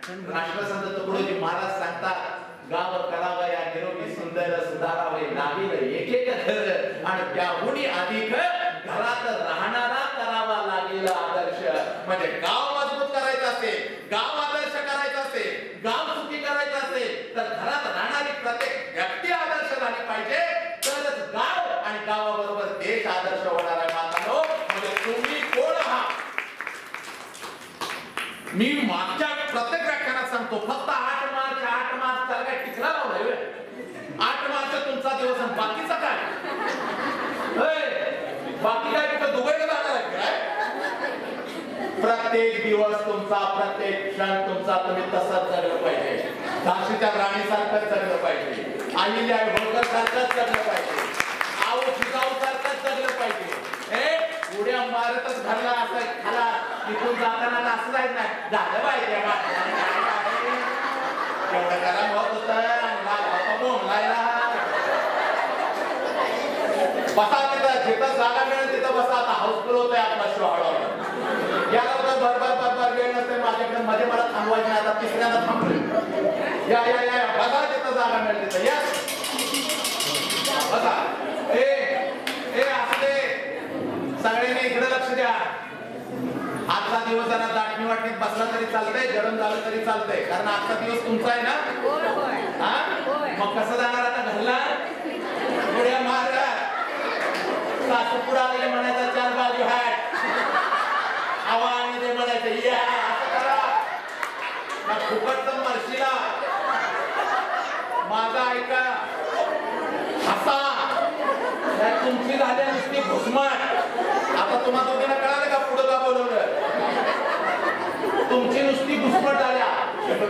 राष्ट्रसंत तुकडोजी महाराज सांगतात, गाव करावा या निरोगी सुंदर सुधारावे नावील एक एक घर आणि त्याहूनही अधिक घरात राहणारा करावा लागेल आदर्श. म्हणजे गाव मजबूत करायचं असेल, गाव आदर्श करायचं असेल, गाव सुखी करायचं असेल तर घरात राहणारी प्रत्येक व्यक्ती आदर्श झाली पाहिजे, तरच गाव आणि गावाबरोबर देश आदर्श होणार आहे. मातांनो, म्हणजे तुम्ही कोण आहात? मी मागच्या प्रत्येक व्याख्यानात सांगतो, फक्त 8 मार्च त्याला काय टिकला लावलाय? 8 मार्च तुमचा दिवस आणि बाकीचा काय? बाकी काय तिथं दुबईला जाणार आहे काय? प्रत्येक दिवस तुमचा, प्रत्येक क्षण तुमचा तुम्ही तसंच जगलं पाहिजे. झाशीच्या राणीसारखंच जगलं पाहिजे, आईल्या होळकर सारखंच जगलं पाहिजे, आऊ जिजाऊ सारखंच जगलं पाहिजे. उड्या मारतच घरला असं खाला तिथून जाताना असं जायचं नाही. झालं पाहिजे एवढं गरम होत होतं, बसा तिथं, जिथं जागा मिळेल तिथं बसा. आता हाऊसफुल होतोय आपला शो हळूहळू. याला तर भरभर वेळ नसते माझ्याकडे, मध्ये मला थांबवायचं नाही. आता तिसऱ्यांदा थांबलोय. या या या बसा, तिथं जागा मिळेल तिथं या बसा. असते सगळ्यांनी इकडे लक्ष द्या. आजचा दिवस जरा दाटणी वाटणीत बसला तरी चालतंय, गरम झालं तरी चालतंय, कारण आजचा दिवस तुमचा आहे ना. मग कसं जाणार आता घरला? उड्या मार, सासूपुडा आलेले म्हणायचं 4 बाजू हॅट, हवा आणि ते म्हणायचं या, असं करा. फुकटच मर्शीला माझा ऐका, हसा. तुमची झाली नुसती घुसमाट. आता तुम्हा दोघींना कळालं का पुढं का बोलवलं? तुमची नुसती घुसमट झाल्या.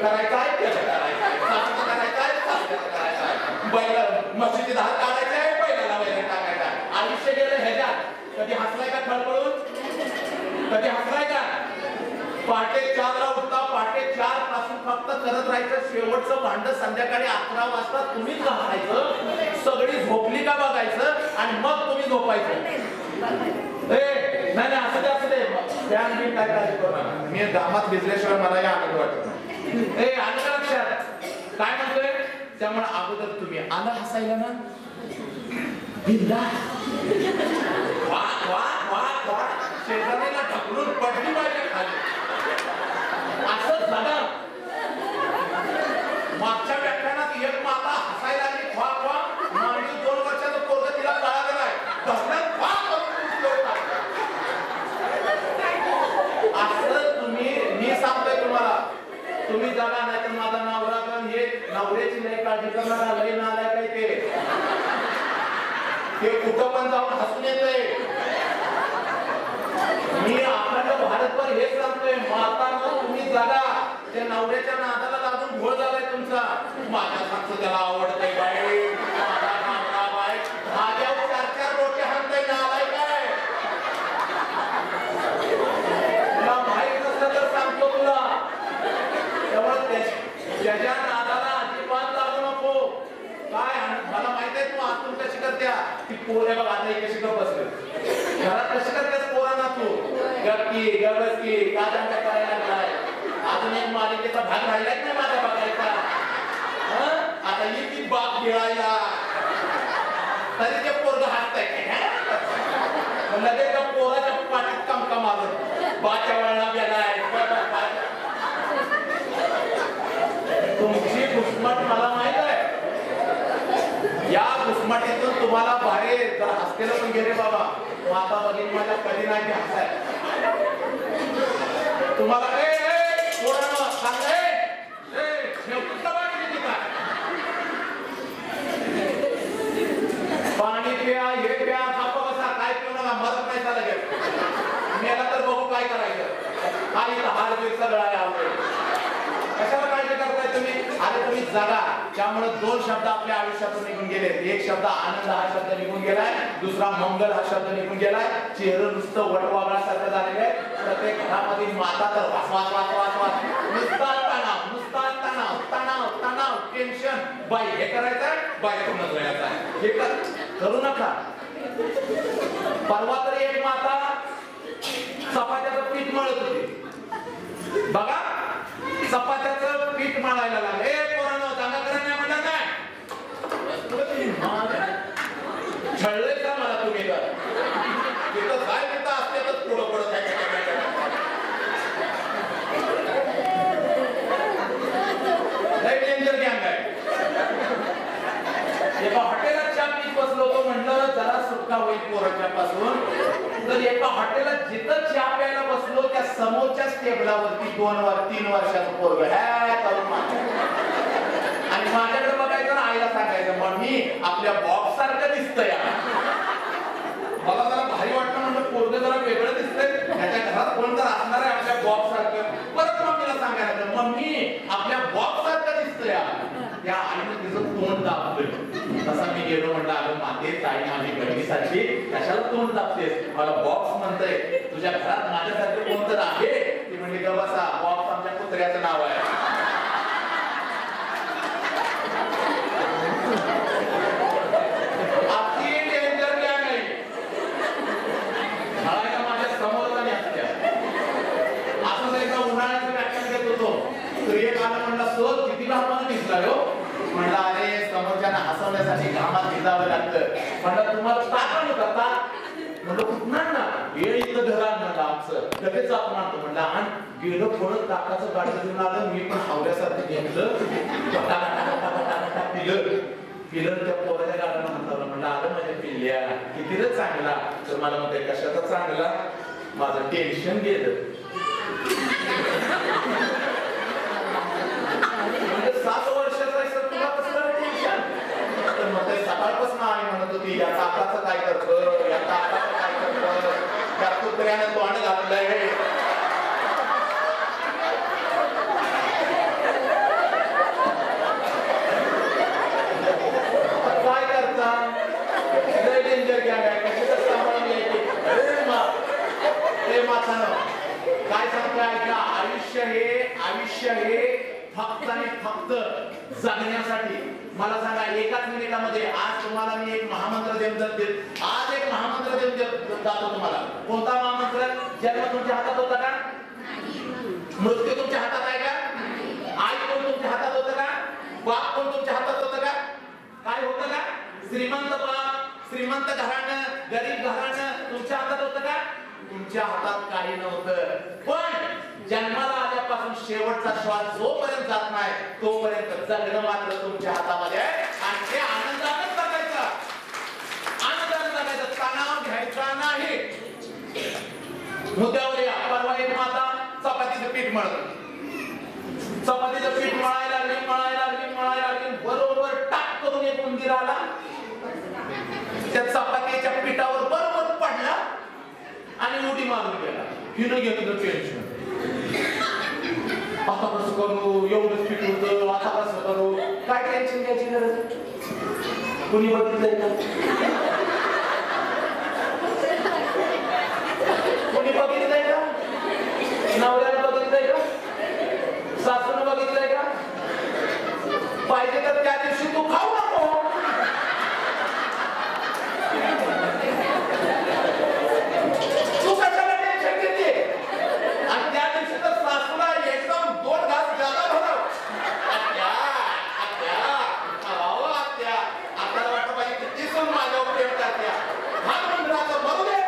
करायचं आहे, त्याचं करायचं आहे, सासूचं करायचं आहे, सासूचं करायचं आहे, बैल मस्जिदीत हात काढायचा आहे, बैलाला बैल टाकायचा आहे. आयुष्य गेलं ह्याच्यात. कधी हसलाय का खळखळून? कधी हसलाय का? पहाटे 4 ला उठता, पहाटे 4 पासून फक्त करत राहायचं. शेवटचं भांड संध्याकाळी 11 वाजता तुम्हीच घालायचं. सगळी झोपली का बघायचं आणि मग तुम्ही झोपायचं. नाही असं दे फॅन मी काय काळजी करू नका. मी दामात भिजल्याशिवाय मला या आनंद वाटत. आलं का लक्षात? काय म्हणतोय? त्यामुळे अगोदर तुम्ही आलं हसायला ना, बिंदा शेजारीला ढकलून पडली पाहिजे खाली, असं झालं. मागच्या व्याख्यानात एक माता हसायला लागली, ख्वा ख्वा. मागील 2 वर्षाचं पोरगं तिला कळालं नाही, असं तुम्ही. मी सांगतोय तुम्हाला, तुम्ही जागा नाही तर माझा नवरा पण हे नवऱ्याची लय काळजी करणारा लय नालाय काय ते कुठं पण जाऊन हसून येतोय. मी अखंड भारतभर हेच सांगतोय, मातांनो तुम्ही जागा. त्या नवऱ्याच्या नादाला लागून घोळ झालाय तुमचा. माझ्या सारखं त्याला आवडतंय बाई, माझा नवरा बाई भाज्यावर 4 रोटे हाणतोय, नालाय काय? तुला माहित नसलं तर सांगतो तुला. त्यामुळे त्याच्या नादाला अजिबात लागू नको. काय मला माहित आहे तू आतून कशी करत्या. ती पोरे बघ आता कशी गप बसले घरात, कशी करतेस पोरांना तू? गपकी गवसकी का दंगा करायला लागलाय? अजून एक मालिकेचा भाग राहिलाय नाही माझा बघायचा. आता ही बाप गिळायला तरी ते पोरग हातय लगेच त्या पोराच्या पाठीत कमका मारून बाच्या वळणा गेलाय. तुमची घुसमट मला माहित आहे. या घुसमटीतून तुम्हाला बाहेर जर हसतेलं पण गेले बाबा, माता बघितली माझ्या कधी नाही हसाय तुम्हाला. पोरांनो सांगताय पाणी प्या, हे प्या, खापा बसा, काय पिऊ नका, मरत नाही चालत गेलं. मेला तर बघू काय करायचं. हा इथं हार बीर सगळं आहे. कशाला काळजी करताय तुम्ही? आता तुम्ही जगा. त्यामुळे 2 शब्द आपल्या आयुष्यातून निघून गेले. एक शब्द आनंद हा शब्द निघून गेलाय, दुसरा मंगल हा शब्द निघून गेलाय. चेहरा नुसतं वटवागळासारखं झालेलं आहे. प्रत्येक घरामध्ये माता तर वास वास वास वास वास, नुसता तणाव, नुसता तणाव, तणाव तणाव, टेन्शन. बाई हे करायचंय, बाई कोणाच व्हायचं आहे, हे करू नका. परवा तरी एक माता चपात्याचं पीठ मळत होती बघा. चपात्याचं पीठ मळायला लागले. पोरांनो चांगला करा नाही म्हणलं काय छळलंय का मला तुम्ही तर तिथं काय तिथं असते तर पुढं पुढं काय डेंजर गँग आहे. एका हॉटेलात चहा पीत बसलो होतो, म्हणलं जरा सुटका होईल पोराच्या पासून. तर एका हॉटेलात जिथं चहा प्यायला बसलो त्या समोरच्याच टेबलावरती 2-3 वर्षाचं पोरग आणि माझ्याकडे बघायचं ना आईला सांगायचं मम्मी आपल्या बॉक्स सारखं दिसतंय. मला जरा भारी वाटतं, म्हणलं पोरग जरा वेगळं दिसतंय, त्याच्या घरात कोण तर असणार आहे आपल्या बॉक्स सारखं. परत मम्मीला सांगायचं मम्मी आपल्या बॉक्स सारखं दिसतंय. त्या आईने तिचं तोंड दाबलं. तसा मी गेलो, म्हणलं अगं माते ताई माझी बहिणीसाठी कशाला तोंड दाबतेस, मला बॉक्स म्हणतंय, तुझ्या घरात माझ्यासारखं कोण तर आहे. ती म्हणली ग बसा, बॉक्स आमच्या कुत्र्याचं नाव आहे. म्हणलं अरे समोरच्याला हसवण्यासाठी घामात भिजावं लागतं. म्हणलं तुम्हाला ताक आणू का ताक? म्हणलं कुठणार ना हे इथं घरा म्हणलं आमचं लगेच आपण आणतो. म्हणलं आणि गेलो थोडं ताकाचं गाडं घेऊन आलं. मी पण हावल्यासारखं घेतलं पिलं त्या पोराच्या गाड्याला म्हणलं म्हणलं आलं माझ्या पिल्ल्या किती रे चांगला. तर मला म्हणते कशाचा चांगला, माझं टेन्शन गेलं. 7 वर्षाचा आहे सर तुला कसलं टेन्शन. तर मग सकाळपासून आई म्हणत होती या ताकाचं काय करतं, या ताकाचं काय करतं, त्या कुत्र्यानं तोंड घाललंय. काय करता लय डेंजर गँग आहे. कशी तर सांभाळून यायची. काय सांगतोय ऐका, आयुष्य हे फक्त आणि फक्त जगण्यासाठी. मला सांगा एकाच मिनिटामध्ये आज तुम्हाला मी एक महामंत्र देऊन जातो. आज एक महामंत्र देऊन जातो तुम्हाला. कोणता महामंत्र? जन्म तुमच्या हातात होता का? मृत्यू तुमच्या हातात आहे का? आई कोण तुमच्या हातात होतं का? बाप कोण तुमच्या हातात होतं का? काय होतं का? श्रीमंत बाप, श्रीमंत घराणं, गरीब घराणं तुमच्या हातात होतं का? तुमच्या हातात काही नव्हतं. पण जन्माला आल्यापासून शेवटचा श्वास जोपर्यंत जात नाही तोपर्यंत जगणं मात्र तुमच्या हातामध्ये आहे. आणि ते आनंदाने जगायचं, आनंदाने जगायचं, तणाव घ्यायचा नाही. मुद्द्यावर या. परवा एक माता चपातीचं पीठ मळत, चपातीचं पीठ मळायला लागली, बरोबर टाक करून एक उंदीर आला, त्या चपातीच्या पिठावर बरोबर पडला आणि उडी मारून गेला. हिनं घेतलं टेन्शन. आता कसं करू, एवढंच पीठ होतं, आता कसं करू. काय टेन्शन घ्यायची गरज? कुणी बघितलंय का? कुणी बघितलंय का? नवऱ्यानं बघितलंय का? सासूनं बघितलंय का? पाहिजे तर त्या दिवशी तू खाऊ नको. तू कशाला टेन्शन घेते? आणि त्या दिवशी तर सासूला एकदम 2 घास जादा भरव. आपल्याला वाटतं पाहिजे किती सून माझ्यावर प्रेम करत्या. हा मंदिराचं बघू दे.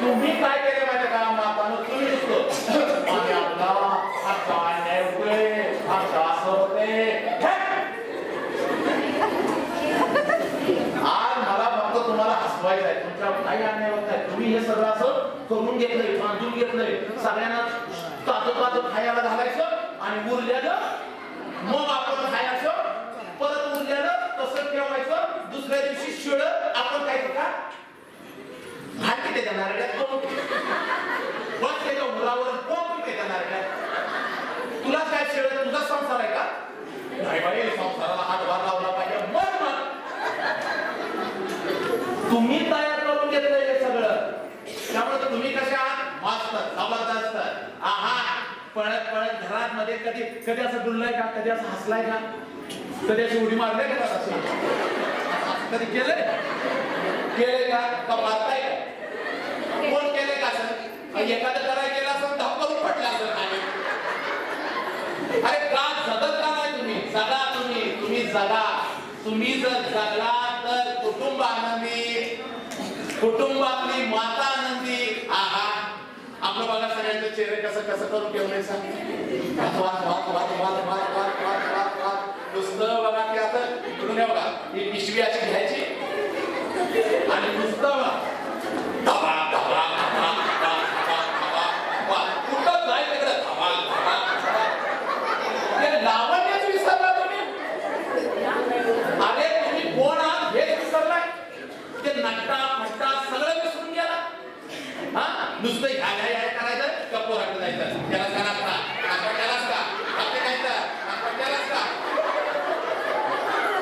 तुम्ही काय केले माझ्या का मातानं? तुम्ही दिसतो आणि आपला आता अन्याय होतोय, आता असं होतंय. आज मला फक्त तुम्हाला हसवायचं आहे. तुमच्या काही अन्याय होत नाही. तुम्ही हे सगळं असं करून घेतलंय, बांधून घेतलंय. सगळ्यांना ताजं खायला घालायचं आणि उरल्यानं मग आपण खायचं. परत उरल्यानं तसं ठेवायचं. दुसऱ्या दिवशी शिळ आपण खायचं का? घाटी त्याच्या नारळ्यात कोण बस त्याच्या उरावर कोण त्याच्या नारळ्यात. तुला काय शिळ तुझा संसार आहे का? नाही बाई, संसाराला हातभार लावला पाहिजे. मग तुम्ही तयार करून घेतलंय हे सगळं. त्यामुळे तुम्ही कशा आहात? मस्त जबरदस्त आहात. पळत घरात मध्ये कधी असं डुललाय का? कधी असं हसलाय का? कधी अशी उडी मारलाय का? कधी केलंय का? मारताय का? कोण केलंय का? एखादं करायला गेलं असं धाव करून पडलं असं. जगा तुम्ही जगा. तुम्ही जर जगला तर कुटुंब आनंदी, कुटुंबातली माता आनंदी. आहा आपलं बघा सगळ्यांचे चेहरे कसं कसं करून ठेवले नुसतं बघा की आता इकडून बघा ही पिशवी अशी घ्यायची आणि नुसतं धबा धबा धबा धबा कुठं जाय तिकडे धबा धबा हे लावण्याच विसरला तुम्ही. अरे तुम्ही कोण आहात हेच विसरलाय. ते नट्टा फट्टा सगळं विसरून गेला. हा नुसतं ह्या ह्या ह्या करायचं का पोराकडे जायचं त्याला कराच का आपण त्यालाच का आपले खायचं आपण त्यालाच का.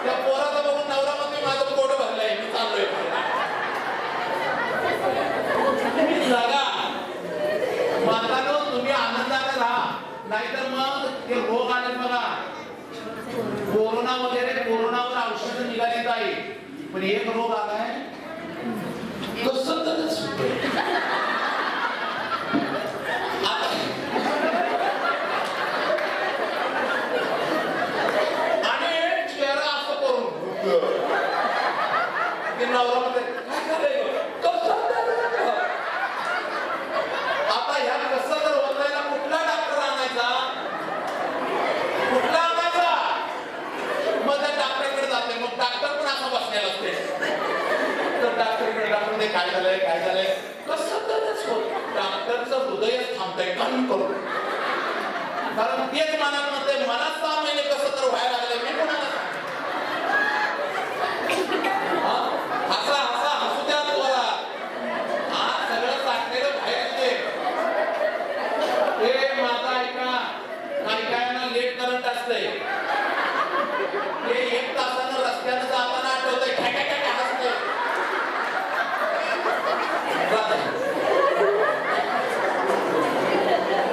त्या पोराचं बघून नवरा म्हणतोय माझं पोट भरलंय मी चाललोय. तुम्ही जगा मातानो तुम्ही आनंदाने राहा. नाहीतर मग ते रोग आले बघा कोरोना वगैरे कोरोनावर औषधं निघाली नाही पण एक रोग आलाय आणि चेहरा असं करून आता ह्या कसं जर होतायला कुठला डॉक्टर आणायचा कुठला आणायचा मग त्या डॉक्टरकडे जाते. मग डॉक्टर पण असं बसलेला असते तर डॉक्टरकडे डॉक्टर काय झालंय काय झालंय कसं डॉक्टरचं हृदयच थांबतंय काम करून. कारण तेच मनात म्हणते मनात 6 महिने कसं तर व्हायला लागले मी कोणाला हसा हसा हसू द्या तुम्हाला. हा सगळं साठलेलं बाहेर येते. हे माझा ऐका काही कायांना लेट करंट असतंय ते 1 तासानं रस्त्यानं जाताना आठवतंय ठॅक्या ठॅक्या हसतंय.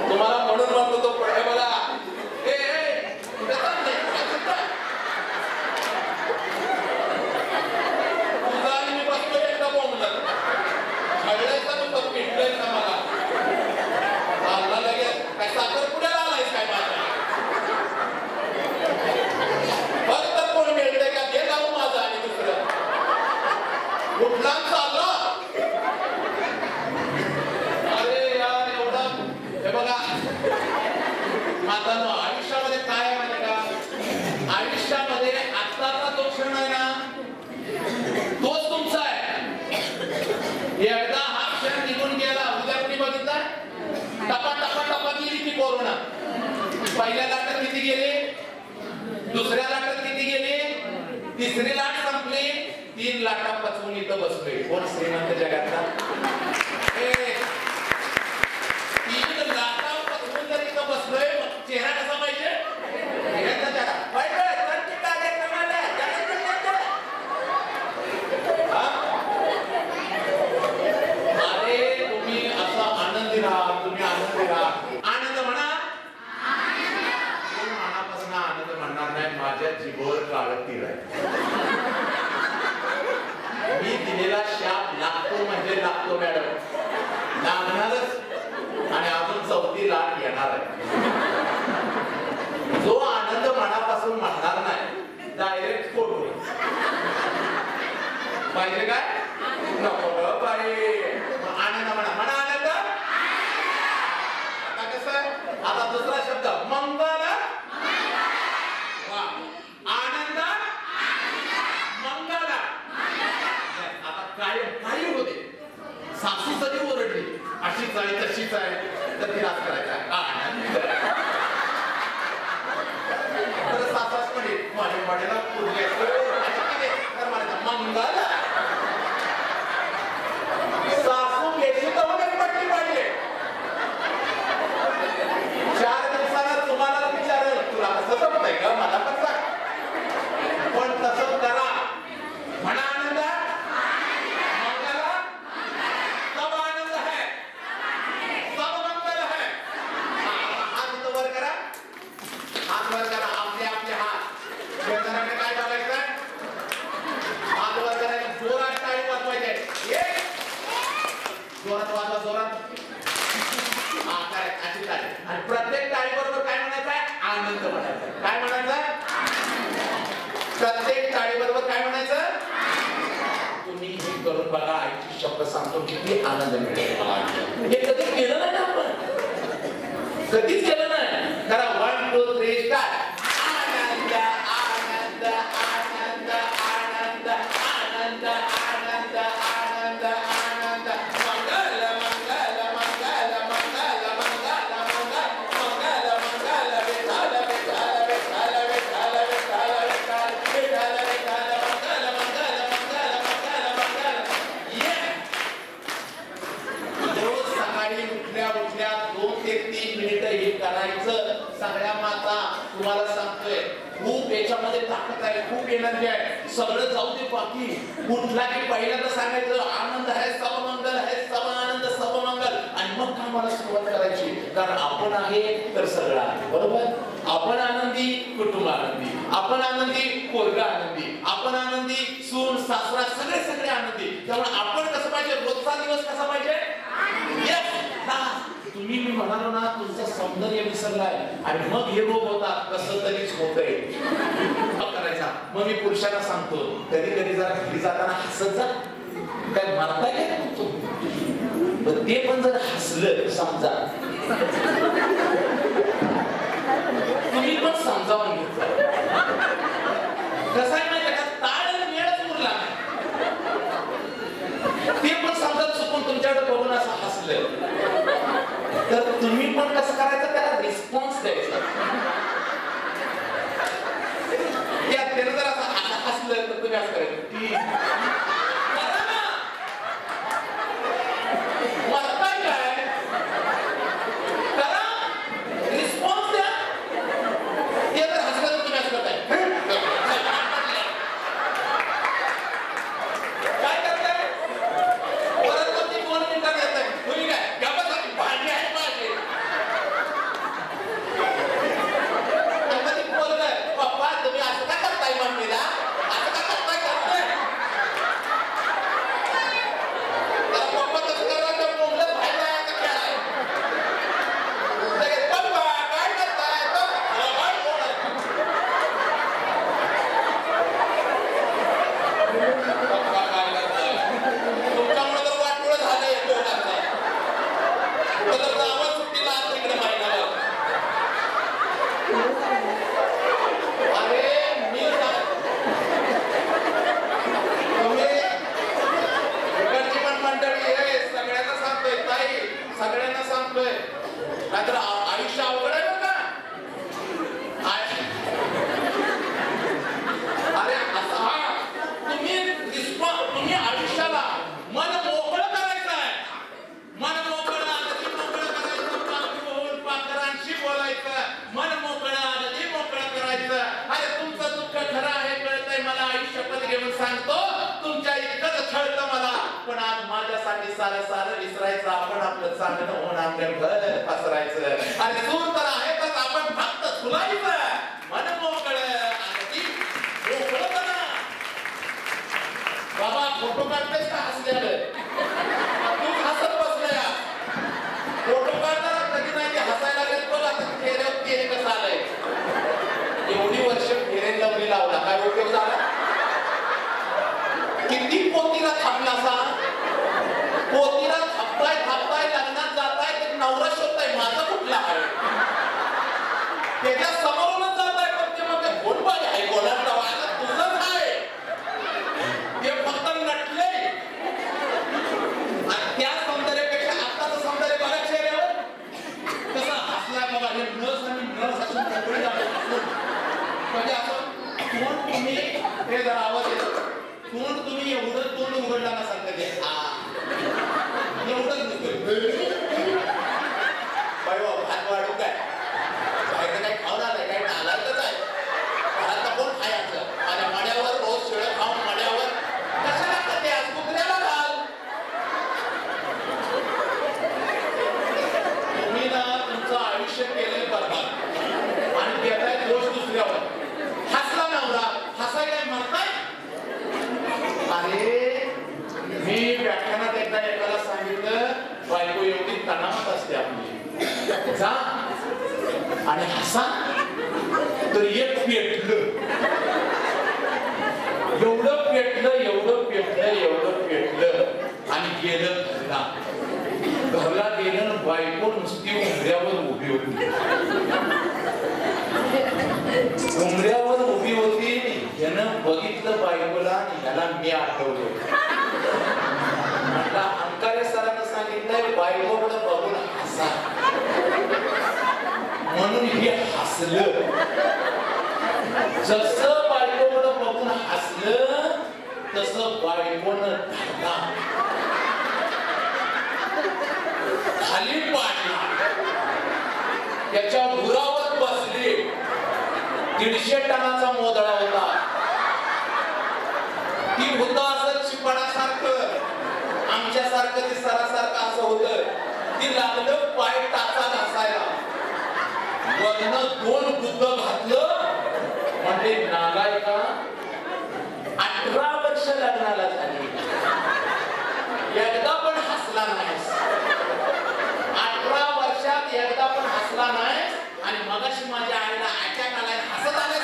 तुम्हाला म्हणून म्हणतो तो पुढे बघा तुझा आणि मी बसतो एकदा बोंबलं छळायचा तू बघ पिटलायचा मला चालला लगेच काय साखर पुढे आलायस काय माझ्या फक्त कोण मिळतंय का ते जाऊ माझं आणि दुसरं कुठला चालला. अरे यार एवढं हे बघा मातानो आयुष्यामध्ये काय आहे माहिती का आयुष्यामध्ये आत्ताचा तो क्षण आहे ना तोच तुमचा आहे. एकदा हा क्षण निघून गेला उद्या कुणी बघितला टपा टपा टपा गेली ती कोरोना. पहिल्या लाटेत किती गेले दुसऱ्या लाटेत किती गेले तिसरी लाट संपली 3 लाटा पचवून इथं बसलोय. कोण श्रीमंत जगातला 3 लाटा पचवून जर इथं बसलोय चेहरा कसा पाहिजे अरे तुम्ही असा आनंदी राहा. तुम्ही आनंदी राहा. आनंद म्हणा मनापासून आनंद म्हणणार नाही. माझ्या जीभवर काळं तीळ आहे. मी दिलेला शाप लागतो म्हणजे लागतो मॅडम लागणारच. आणि अजून 4थी लाट येणार आहे. जो आनंद मनापासून म्हणणार नाही डायरेक्ट फोटो पाहिजे काय नको पाहिजे. आनंद म्हणा म्हणा आनंद. आता कसं आता दुसरा शब्द मंगल आनंद मंगल. आता काय होते सासू जरी ओरडली अशीच आहे तशीच आहे तर तिला करायचा आनंद. सासाच म्हणे माझ्या मडेला पूर्वी तर म्हणायचा मंगल सांगतो किती आनंद मिळेल मला. हे कधी केलं नाही ना आपण, कधीच केलं नाही. करा 1 2 3 स्टार्ट. आनंद आनंद आनंद आनंद आनंद आनंद आनंद आनंद मंगल मंगल मंगल मंगल मंगल मंगल मंगल विठ्ठल विठ्ठल विठ्ठल विठ्ठल विठ्ठल विठ्ठल विठ्ठल मंगल मंगल मंगल मंगल मंगल. रोज सकाळी उठल्या उठल्या 2 ते 3 मिनिटं हे करायचं. सगळ्या माता तुम्हाला सांगतोय खूप याच्यामध्ये ताकद आहे, खूप एनर्जी आहे. सगळं जाऊ दे बाकी, कुठला की पहिल्यांदा सांगायचं आनंद आहे सब मंगल आहे, सब आनंद सब मंगल, आणि मग कामाला सुरुवात करायची. कारण आपण आहे तर सगळं आहे, बरोबर. आपण आनंदी, कुटुंब आनंदी, आपण आनंदी, पोरगा आनंदी, आपण आनंदी, सून सासरा सगळे सगळे आनंदी. त्यामुळे आपण कसं पाहिजे, रोजचा दिवस कसा पाहिजे. तुम्ही मी म्हणालो ना तुमचं सौंदर्य विसरलाय आणि मग हे रोग होतात, कसं तरीच होतंय करायचा. मग मी पुरुषांना सांगतो कधी कधी जरा घरी जाताना हसत जा. काय मारताय काय ते पण जर हसलं समजा तुम्ही पण समजावून घेतलं. कसं आहे माहिती का, ताळ वेळच उरला ते पण समजा चुकून तुमच्याकडे बघून असं हसलं तर तुम्ही पण कसं करायचं, त्याला रिस्पॉन्स द्यायचा. त्यानं जर असं हसलं तर तुम्ही असं करायचं, मरताय काय करा, रिस्पॉन्स द्या. ते जर हसलं तर तुम्ही असं करताय, काय करताय परत मग ते 2 मिनिटात येताय. तुम्ही काय भाजी आहे माझी पप्पा तुम्ही असं का करताय मम्मीला, असं का करताय करताय पप्पा कसं करायचं मुलं बाहेर जायचं खेळाय पप्पा काय करताय पप्पा काय करताय. तुमच्यामुळे तर वाटोळं झालंय तर गावात सुट्टीला आज तिकडे महिन्याला. अरे मी तुम्ही इकडची पण मंडळी आहे, सगळ्यांना सांगतोय ताई, सगळ्यांना सांगतोय नाहीतर आयुष्य अवघड आहे बघा. अरे असं तुम्ही आयुष्याला मन मोकळं करायचं आहे. मन मोकळं बोलायचं, मन मोकळं अगदी मोकळं करायचं. अरे तुमचं दुःख खरं आहे कळतंय मला, आयुष्यपद घेऊन सांगतो तुमच्या इतकंच कळतं मला. पण आज माझ्यासाठी सारं सारं विसरायचं, आपण आपलं चांगलं होऊन आपलं घर पसरायचं. अरे दूर तर आहेतच, आपण फक्त फुलायचं. मन मोकळं अगदी मोकळं बना. बाबा फोटो काढतेस का हसल्यानं, तू हसत बसलाय. फोटो काढताना कधी नाही हसायला लागेल बघ. आता चेहऱ्यावर चेहरे कसं आलंय, एवढी वर्ष फेरेन लवली लावला काय उपयोग झाला. किती पोतीला थांबला सा, पोतीला थांबताय थांबताय लग्नात जाताय तर नवरा शोधताय माझा कुठला आहे, त्याच्या समोरूनच जाताय. पण ते मग कोण पाहिजे आहे कोणाला लावायला तुझंच आहे, ते फक्त नटले. आणि त्या सौंदर्यापेक्षा आताचं सौंदर्य बघा चेहऱ्यावर कसं हसलाय बाबा. हे नस आणि नस असून मोकळी जातो म्हणजे असं तोंड तुम्ही हे जरा आवाज येतो, तोंड तुम्ही एवढं तोंड उघडला ना सांगता ते एवढंच नसतोय. भात वाढू काय बाहेर काय खाऊन आलाय, काय टाळायचंच आहे. घरात कोण खायचं आणि मड्यावर रोज शिळं खाऊन मड्यावर कशाला खाते, आज कुत्र्याला घाल. तुम्ही ना तुमचं आयुष्य केलंय बरबाद आणि देताय दोष दुसऱ्यावर. हसला नवरा हसायला म्हणताय. अरे मी व्याख्यानात एकदा एकाला सांगितलं बायको एवढी तणावात असते आपली, जा आणि हसा तर एक पेटलं, एवढं पेटलं एवढं पेटलं एवढं पेटलं. आणि आणि गेलं घरला गेलं बायको नुसती उमऱ्यावर उभी होती. उमऱ्यावर उभी होती. यानं बघितलं बायकोला आणि याला मी आठवलं. म्हटलं अंकारे सरांना सांगितलंय बायकोकडे बघून हसा म्हणून हे हसलं. जसं बायकोकडे बघून हसलं तसं बायकोनं धरला खाली पाडला. त्याच्या उरावर बसली. 150 टनाचा मोदळा होता. ती होतं असं चिपणासारखं आमच्यासारखं ते सरासारखं असं होतं. ती लागलं पाय टाचा घासायला. वरनं 2 बुद्ध घातलं. म्हणजे नागायका 18 वर्ष लग्नाला झाली. एकदा पण हसला नाहीस. 18 वर्षात एकदा पण हसला नाही. आणि मगाशी माझ्या आईला अटॅक आलाय हसत आलाय.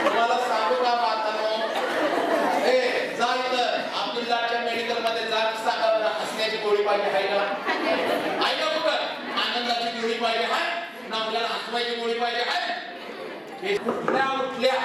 तुम्हाला सांगू का मातानो ए जा इथं अब्दुल्लाच्या मेडिकल मध्ये जा. सांगा हसण्याची गोळी पाहिजे आहे का? आहे का कुठं? आनंदाची गोळी पाहिजे आहे ना? आपल्याला हसवायची गोळी पाहिजे आहे. उठल्या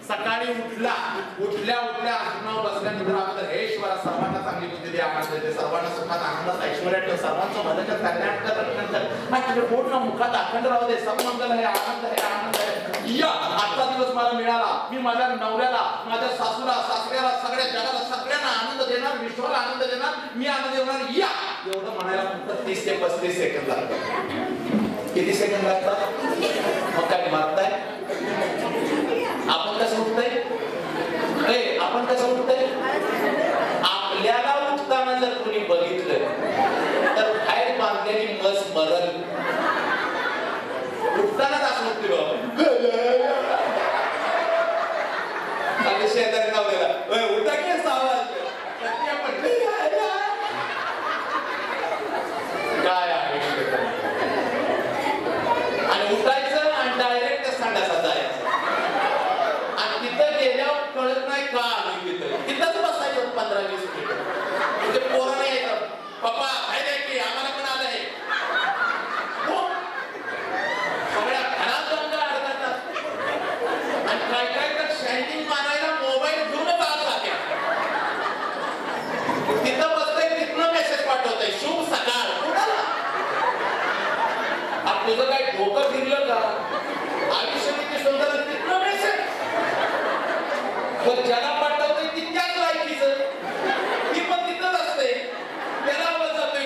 सकाळी उठल्या हसनावर बसल्यानंतर आपण हे ईश्वरा सर्वांना चांगली बुद्धी दे, आनंद दे, सर्वांना सुखात आनंदात ऐश्वर्यात ठेव, सर्वांचं भलं कल्याण कर. पूर्ण मुखात अखंड राहू दे. सब मंगल आहे, आनंद आहे, आनंद आहे. या आजचा दिवस मला मिळाला. मी माझ्या नवऱ्याला, माझ्या सासूला, सासऱ्याला, सगळ्या जगाला, सगळ्यांना आनंद देणार, विश्वाला आनंद देणार, मी आनंद देणार. या एवढं म्हणायला फक्त 30 ते 35 सेकंद लागतात. किती सेकंद लागतात? मग काय मारताय? आपण कसं उठतंय? आपण कसं उठतंय? आपल्याला उठताना जर कोणी बघितलं तर बाहेर बांधलेली मस मरल. उठतानाच असं उठते बाबा. शेजारी नाव दिला उठा की आवाज काय आहे. आणि उठायचं आणि डायरेक्ट संडासात जायचं. आणि तिथं गेल्यावर कळत नाही का आम्ही तिथंच बसायचं 15-20 मिनिट. म्हणजे पोरं नाही येतात. पप्पा आहे नाही की आम्हाला पण आलंय. सगळ्या घरात दंगा अडकतात. आणि काय काय तर शायनिंग मारायला मोबाईल घेऊनच आत जाते. तिथं बसतंय तिथनं मेसेज पाठवतंय शुभ सकाळ. कुणाला तुझं काय डोकं फिरलं का? आयुष्य किती सुंदर तिथनं मेसेज. पण ज्याला पाठवतोय ती त्याच लायकीचं ती पण तिथंच असते. त्याला आवाज जातोय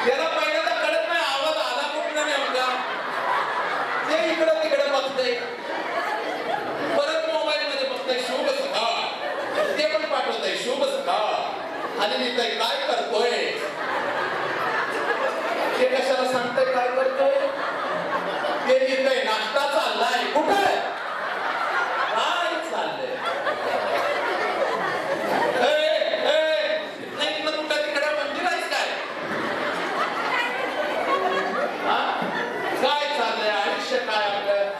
त्याला पहिल्यांदा कळत नाही आवाज आला कुठला नेमका. ते इकडं तिकडं बघतंय. परत मोबाईल मध्ये बघतंय शुभ सकाळ. ते पण पाठवतंय शुभ सकाळ. आणि लिहितंय काय करतोय. ते कशाला सांगतंय काय करतोय? ते लिहितंय नाश्ता चाललाय. कुठे काय चाललंय? नाही ना कुठं तिकडे मंदिर आहेस काय? काय चाललंय आयुष्य काय आपलं?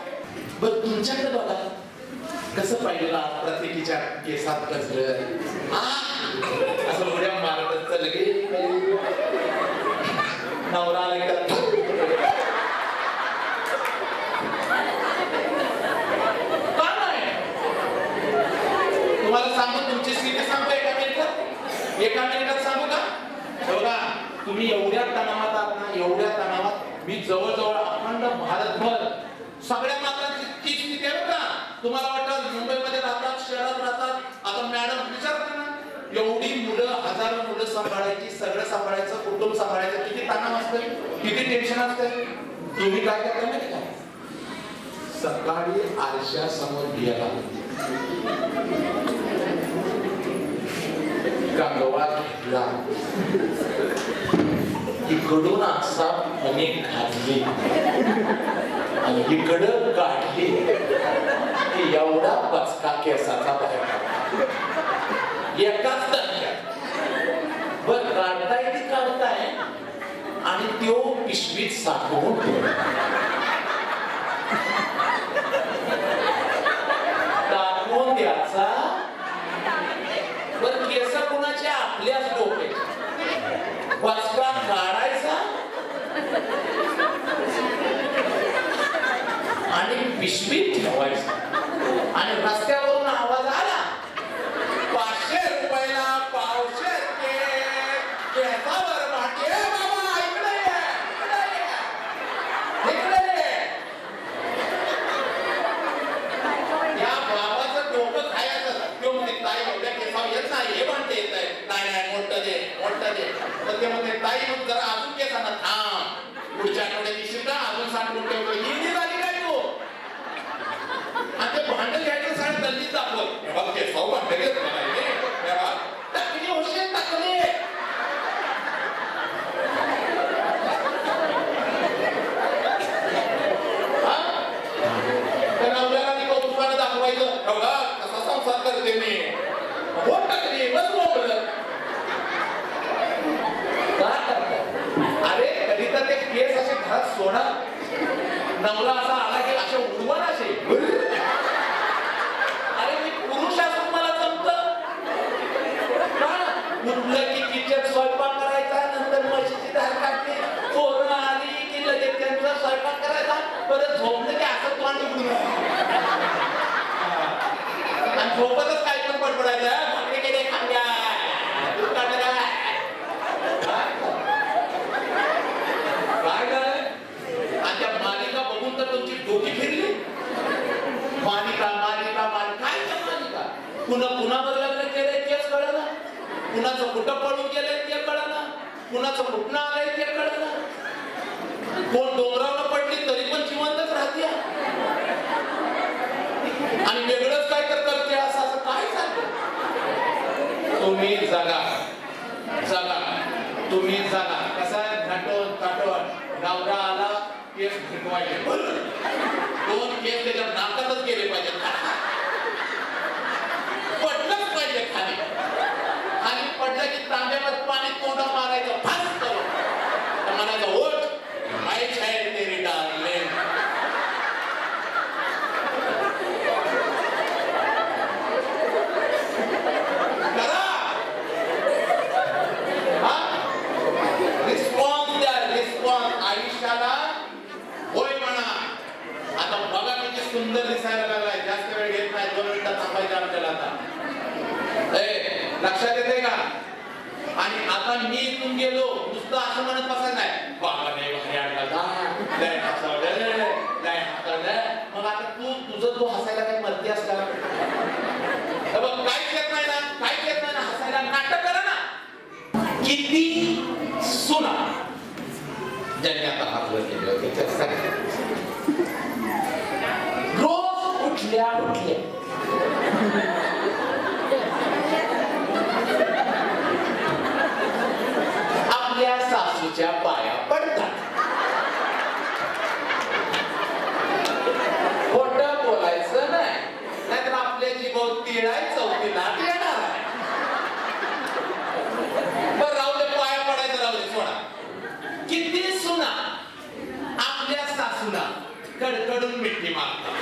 बरं तुमच्याकडे बघा कसं पाहिजे प्रत्येकीच्या केसात कसलं असं उड्या मारत लगे नवरा तुम्हाला सांगू तुमची स्थिती सांगतो एका मिनिटात सांगू का? बघा तुम्ही एवढ्या तणावात आहात ना, एवढ्या तणावात मी जवळजवळ अखंड भारतभर सगळ्या मात्रांची तीच स्थिती आहे का? तुम्हाला वाटतं मुंबईमध्ये राहतात, शहरात राहतात. आता मॅडम विचारता ना एवढी मुलं, हजारो मुलं सांभाळायची, सगळं सांभाळायचं, कुटुंब सांभाळायचं, किती तणाव असतं, किती टेन्शन असतं. तुम्ही काय करता माहिती का? सकाळी आरशा समोर बिया गंगवा घेतला, इकडून असा अनेक घातली आणि इकडं काढली. एवढा पचका केसाचा बाहेर एकाच दणक्यात. बर काढताय ती काढताय त्यो पिशवीत साठवून टाकून द्यायचा. पण केस कुणाच्या आपल्याच डोक्यात वाचका काढायचा आणि पिशवीत ठेवायचा. आणि रस्त्यावरून आवाज आला 500 रुपयाला पावशेर केसावर भाटे. बाबा इकडे इकडे या बाबाचं डोकं खायचं. तो म्हणजे ताई एवढ्या केसावर येत नाही, हे म्हणते येत आहे. नाही मोठं दे मोठं दे. तर ते म्हणते ताई मग जरा अजून केसांना थांब, पुढच्या आठवड्यात दिवशी का अजून साठवून ठेवलं. ही झाली काय तू. आणि ते भांडं घ्यायचं सांग तल्लीच दाखवत केसावर भांडं घेत नाही टाकली होशील टाकली. दाखवायचं बघा कसा संसार करते मी. हो टाकली बस मोकळं. का करतात? अरे कधी तर ते केस असे घरात सोडा. नवरा असा आला की असे उडवा ना असे. अरे मी पुरुष असून मला जमतं उठलं की किचन स्वयंपाक करायचा, नंतर म्हशीची धार काढली, पोरं आली की लगेच त्यांचा स्वयंपाक करायचा, परत झोपलं की असं तोंड उघडून आणि झोपतच काय पण बडबडायचं. भाकरी केले खांद्या दूध काढलं काय काय. आणि त्या मालिका बघून तर तुमची डोकी फिरली. मालिका मालिका मालिका काय त्या मालिका. कुणाबरोबर लग्न केलंय तेच कळलं, कुणाचं कुठं पळून गेलंय ते कळलं, कुणाचं कुठनं आलंय ते कळलं. कोण डोंगरावर पडली तरी पण जिवंतच राहते आणि वेगळंच काय तर करते असं काय चाललं. तुम्ही जगा जगा तुम्ही जगा. कसा नटून काटून नवरा आला केस भिकवायचे. 2 केस त्याच्या नाकातच गेले पाहिजे, पडलंच पाहिजे खाली. खाली पडलं की तांब्यामध्ये पाणी तोंडा मारायचं फास्ट करून. तर म्हणायचं ओठ माहीत आहे तेरी डार्लिंग. सुंदर दिसायला लागलाय. जास्त वेळ घेत नाही, 2 मिनिटात थांबायचं आपल्याला. आता लक्षात येते का. आणि आता मी इथून गेलो नुसतं असं म्हणत बसायचं नाही बाबा नाही बाहेर आणला लय हसवलं लय हसवलं. मग आता तुझं तू हसायला काही मर्जी असला बघ. काहीच येत नाही ना, काहीच येत नाही ना हसायला. नाटक करा ना. किती सुना ज्यांनी आता हात वर केले होते रोज उठल्या उठल्या आपल्या सासूच्या पाया पडतात. खोटं बोलायचं नाही, नाहीतर आपल्या जीवावर तिळाय चौथीला येणार आहे. बरं राहू दे, पाया पडायचं राहू दे, सोडा. किती सुना आपल्या सासूला कडकडून मिठी मारतात.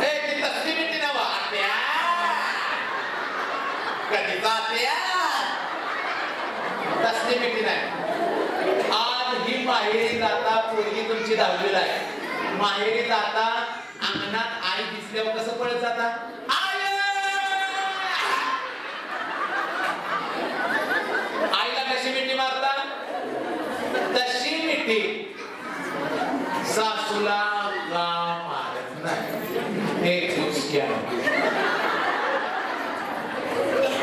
ती तसली मिठी ना वाट्या कधी जात्या तसली मिठी नाही. आज ही माहेरी जाता पोरगी तुमची 10वीला आहे. माहेरी जाता अंगणात आई दिसल्यावर कसं पळत जाता आईला कशी मिठी मारता तशी मिठी सासूला का मारत नाही. हे चुसक्या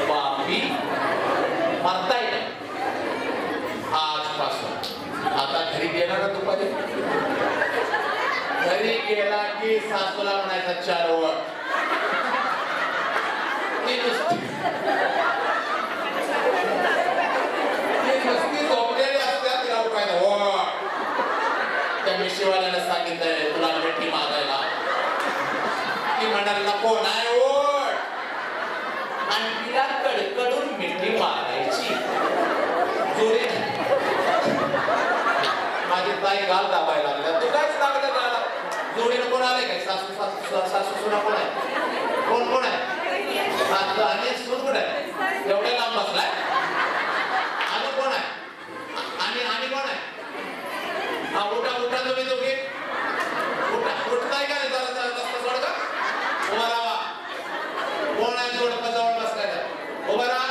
पापी मारता येईल. आजपासून आता घरी गेला ना दुपारी, घरी गेला की सासूला म्हणायचा 4 वट. नुसती झोपलेली असतात तिला उठायला वट. त्या मिशीवाल्यानं सांगितलंय तुला मिठी मागायला. ती म्हणाल नको नाही ओढ. आणि तिला कडकडून मिठी मारायची. जोरे माझी ताई गाल दाबायला लागल्या. तू कायच दाबलं त्याला? जोडीनं कोण आलंय काय? सासू सासू सुना कोण आहे? कोण आहे? आणि सून कोण आहे? एवढ्या लांब बसलाय. आणि कोण आहे? आणि कोण आहे? हा उठा तुम्ही दोघे उठताय का? जरा रस्ता सोड का? उभा राहा. कोण आहे जोडपा जवळ बसलाय? उभा राहा.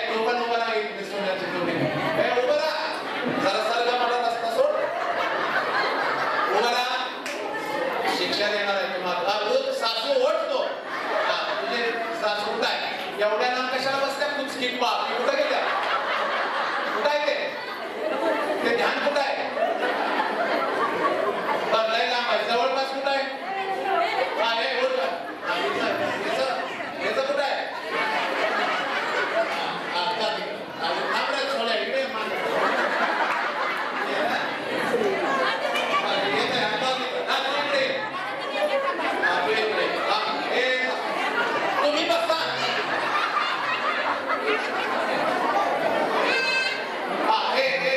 तो पण उभा राहा. सोन्याची जोडी उभा राहा. जरा सरका मला रस्ता सोड. उभा राहा. शिक्षा देणार आहे तुम्हाला. सासू ओढतो. तुझे सासू कुठं आहे? एवढ्या लांब कशाला बसल्या? तू स्किप पाप कुठं गेल्या? कुठं आहे ते ध्यान कुठं आहे? लय लांब आहे. जवळपास कुठं आहे? याचं कुठं आहे? तुम्ही बसता.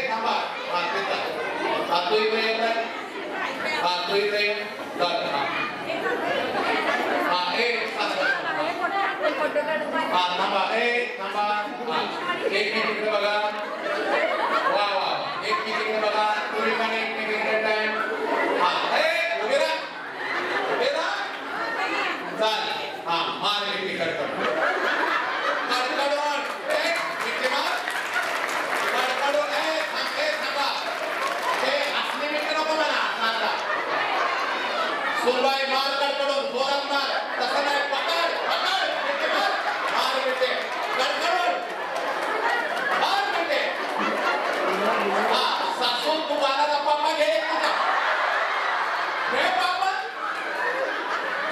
थांबा. तू इकडे येत. तू इकडे थांबा. एक मिनिट इकडे बघा. वा एक मिनिट इकडे बघा. तुम्ही पण एक मिनिट इकडे टाइम. उभे राहा. चाल. मार मी तिकड सुनबाई मार कडकडून जोरात मार. तसं नाही. पकड मार मिळते. कडकडून मार मिळते. सासू तू बाळाचा पापा घे. पापा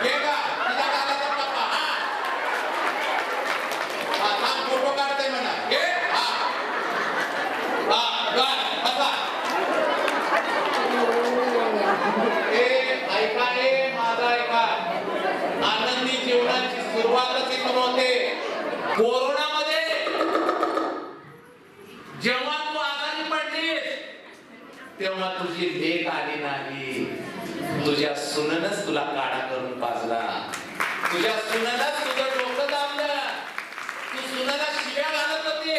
घे का? तुझ्या बाळाचा पापा. थांब फोटो काढते म्हणा. घे. आनंदी जीवनाची सुरुवातच इथून होते. कोरोनामध्ये जेव्हा तू आजारी पडलीस तेव्हा तुझी लेक आली नाही. तुझ्या सुननच तुला काढा करून पाजला. तुझ्या सुननच तुझं डोकं दाबलं. तू सुनला शिव्या घालत होते.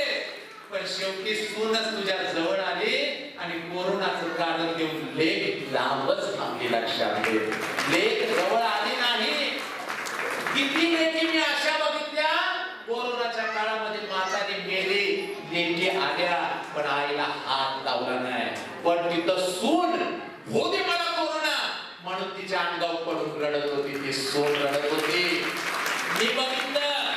पण शेवटी सूनच तुझ्या जवळ आली आणि कोरोनाचं कारण देऊन लेक लांबच थांबली. लक्षात घे. लेक जवळ आली नाही. किती लेकी मी अशा बघितल्या कोरोनाच्या काळामध्ये माताने मेले. लेकी आल्या पण आईला हात लावला नाही. पण तिथं सून होती मला कोरोना म्हणून तिच्या अंगावर पडून रडत होती. ती सून रडत होती. मी बघितलं.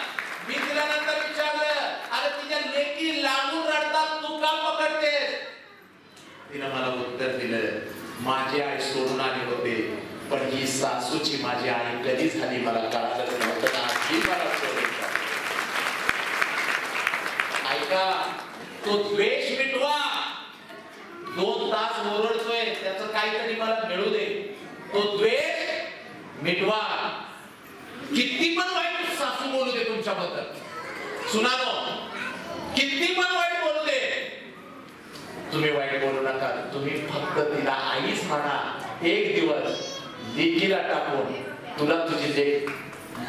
मी तिला नंतर विचारलं अरे तिच्या लेकी लांबून रडतात तू का पकडतेस? तिनं मला उत्तर दिलं माझी आई सोडून आली होते पण ही सासूची माझी आई कधी झाली मला कळालं नव्हतं ना. ही मला सोडून ऐका. तो द्वेष मिटवा. 2 तास ओरडतोय त्याचं काहीतरी मला मिळू दे. तो द्वेष मिटवा. किती पण वाईट सासू बोलू दे तुमच्याबद्दल. सुनानो किती पण वाईट बोलू दे. तुम्ही वाईट बोलू नका. तुम्ही फक्त तिला आईच म्हणा. एक दिवस लेकीला टाकून तुला तुझी लेक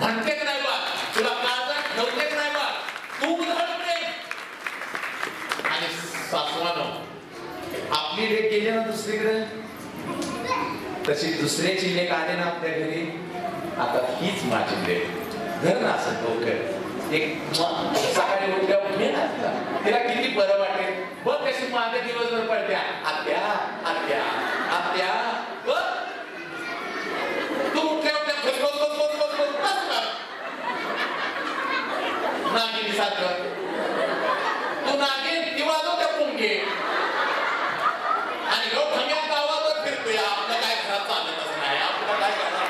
म्हणते की नाही बा तुला काळजात ठेवते की नाही बा तू उधळते. आणि सासवानो आपली लेक गेली ना दुसरीकडे तशी दुसऱ्याची लेक आली ना आपल्या घरी. आता हीच माझी लेक. घर ना असं डोकं एक सकाळी उठल्या तिला किती बरं वाटेल. बघ कशी मागे दिवसभर पडत्या आत्या आत्या आत्या. तू उठल्या नागिनी सारखं तू नागिन ती वाजवत्या पुंगे आणि खम्या गावावर फिरतोय. आपलं काय घरात चालतच नाही. आपलं काय करणार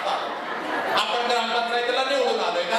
आपण ग्रामपंचायतीला निवडून आलोय का